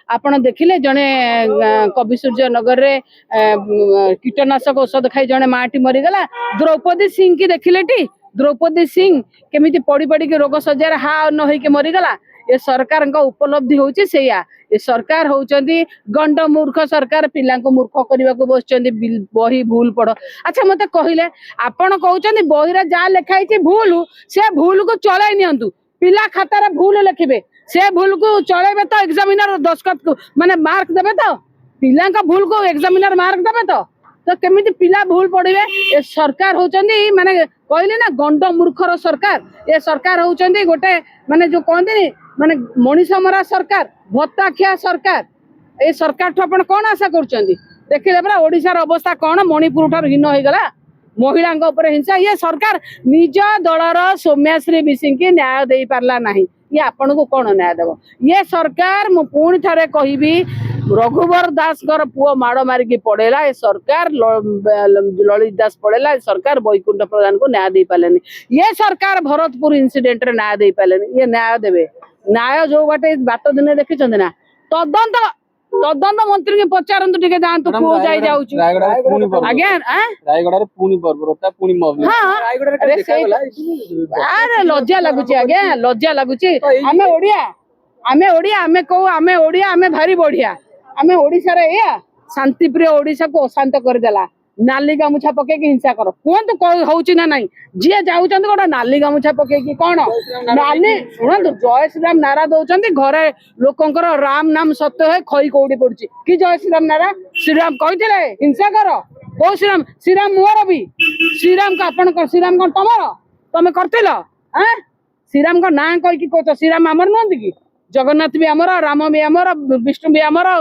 आपण देखिले जने कवि सूर्य नगर रे कीटनाशक औषध खाई जने माटी मरीगला। द्रौपदी सिंह की देखिले टी द्रौपदी सिंह केमिति पड़ी पड़ी के रोग सज्जार हा न होई के मरीगला। ये सरकार उपलब्धि होची सेया। ये सरकार होचंदी गंड मूर्ख सरकार पिला को मूर्ख करने को बसचंदी बही भूल पढ़। अच्छा मते कहले आपण कहउचंदी बही रे जा लिखाई छी भूल से भूल को चलाई नियंतु पिला खाता रे भूल लिखिबे से भूल को चलेबे तो एग्जामिनर दस्खत को माने मार्क देबे तो पिला का भूल को एग्जामिनर मार्क देबे तो केमिति पिला भूल पड़िबे। ए सरकार होचंदी माने कहले ना गंड मूर्खर सरकार। ए सरकार होचंदी गोटे माने जो कहंदी माने मनीष मरा सरकार भत्ता खिया सरकार। ए सरकार ठो आपण कोन आशा करचंदी देखिले बरा ओडिसा र अवस्था कोन मणिपुर ठार हीन होई गला महिला ऊपर हिंसा। ये सरकार निज दलर सौम्याश्री विसिं की न्याय दे पारला नहीं। ये आपण को कौन न्याय देव। ये सरकार मु पुणी थे कहबी रघुवर दास पुओ माड़ मारिकी पड़ेला। ये सरकार ललित दास पड़ेला। ये सरकार बैकुंठ प्रधान को न्याय दे पारे। ये सरकार भरतपुर इनसीडेंट रे न्याय दे पारे। ये न्याय देवे न्याय जो बाटे बात दिन देखी ना तदंत तदंत मंत्री के पचारंतु टिके जानतु को जाई जाउछु आज्ञा रायगड़ा रे पुनी बर्बरता पुनी मब अरे लज्जा लागुची आज्ञा लज्जा लागुची। आमे ओडिया आमे भारी बढ़िया आमे ओडिसा रे या शांति प्रिय ओडिसा को अशांत कर देला। नाली गामुछा पके की हिंसा कर कोन तो होउची ना नहीं जे जाउचंद गोटा नाली गामुछा पके की कोन नाली सुनंतु जय श्री राम नारा दउचंदी घरे लोकंकर राम नाम सत्य है खई कोडी पड़ची कि जय श्री राम नारा श्री राम कहिथिले हिंसा कर को श्री राम मोर भी श्री राम का अपन को श्री राम को तमर तमे करथिलो हैं श्री राम को ना कहि की कहत श्री राम हमर नंदी की जगन्नाथ भी हमर राम भी हमर विष्णु भी हमर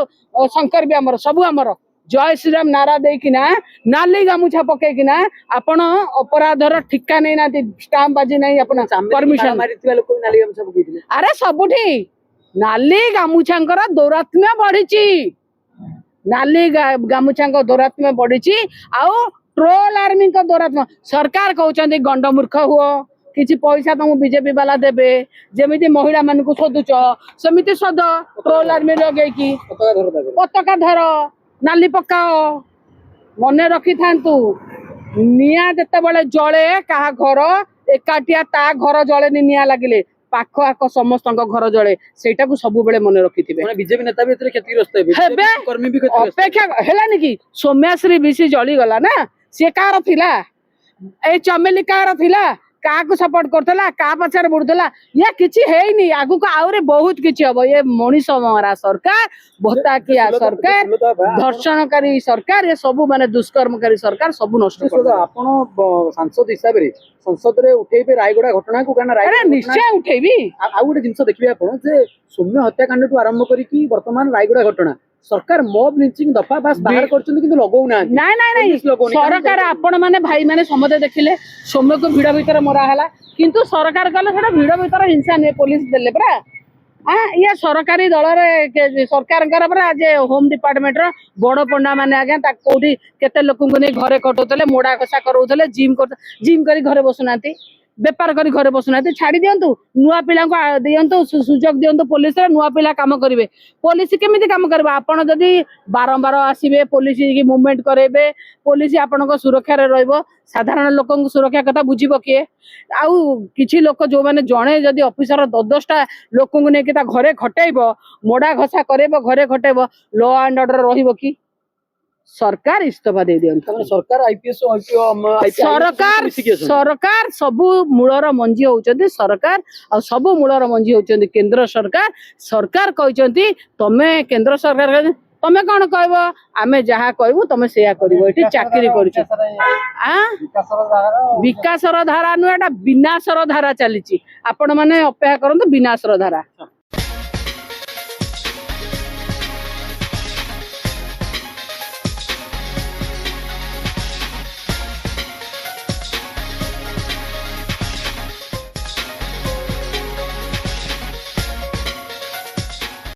शंकर भी हमर सब हमर जय श्री राम नारा देकिना नाली गामुछा पकेकिना आपण अपराधर ठिका नै ना स्टाम्प बाजी नै आपण परमिशन मारिथिबा लोक नाली गामुछा पकेथिले। अरे सबुठी नाली गामुछांकर दौरात्म्य बढ़िची नाली गामुछांक दौरात्म्य बढ़िची आउ ट्रोल आर्मी को दौरात्म्य सरकार कहउचंदी गंड मूर्ख हुओ किछि पैसा तुम बीजेपी वाला देबे जेमिति महिला मान को सदुच समिति सद ट्रोल आर्मी लगे की पताका धर नाली पकाओ मने रखी थांतु निया जते बळे जळे का घर एकाटिया ता घर जळे निया लागिले पाख आक समस्त घर जळे सेटा को सब बेले मने रखिथिबे। माने बीजेपी नेता भी एतरे क्षतिग्रस्त हेबे कर्मी भी क्षतिग्रस्त अपेक्षा हेलानी कि सौम्याश्री बिसी जळी गला ना से कार थिला ए चमेली कार थिला का को सपोर्ट करथला का पछार बुडथला या किछि हेइनी आगु को आउरे बहुत किछि हबो। ये मनीष मरा सरकार भत्ता किया सरकार धर्षणकारी सरकार ये सब माने दुष्कर्मकारी सरकार सब नष्ट कर। आपण सांसद हिसाब रे संसद रे उठेबे रायगड़ा घटना को काना अरे निश्चय उठेबी। आ गोटे जिंस देखबे आपण जे सौम्य हत्याकांड टू आरंभ करी की वर्तमान रायगड़ा घटना सरकार मॉब लिंचिंग दफा पास बाहर करछन किंतु लगौ ना नहीं सरकार आपण माने भाई माने समझे देखिले सौम्य को भिड़ भीतर मरा हला किंतु सरकार कहले सेटा भिड़ भीतर हिंसा ने पुलिस देले परा ये सरकारी दल रे सरकार परा आज होम डिपार्टमेंट रो बड़ पंडा माने आगे कोठी केते लोक को नै घरे कटोतले मोडा कसा करौतले जिम करी घरे बसुनाती बेपार करी घरे बसुना छाड़ी दिंतु नुआ पिला दिंतु सुजोग दिंतु पुलिस नुआ पिला काम करेंगे। पुलिस केमिति काम करबा आपण जदि बारंबार आसीबे पुलिस की मूवमेंट करेबे पुलिस आपण को सुरक्षा रे रहइबो साधारण लोक सुरक्षा कथा बुझिबो किए आउ किछि लोक जो माने जणे जदि ऑफिसर 10-10टा लोक को नेकी ता घरे खटेइबो मोडा घसा करेबो घरे खटेइबो लॉ एंड ऑर्डर रहिबो की सरकार इस्तीफा दे दियंतु। सरकार आईपीएस सरकार सबु मूलर मंजी होचंदी सरकार आ सबु मूलर मंजी होचंदी केंद्र सरकार। सरकार कहचंदी तमे केंद्र सरकार तमे कोन कहबो आमे जहा कहबो तमे सेया करबो एठी चाकरी करछु आ विकासर धारा नु एटा विनाशर धारा चलीची आपण माने अपेक्षा करंतु विनाशर धारा।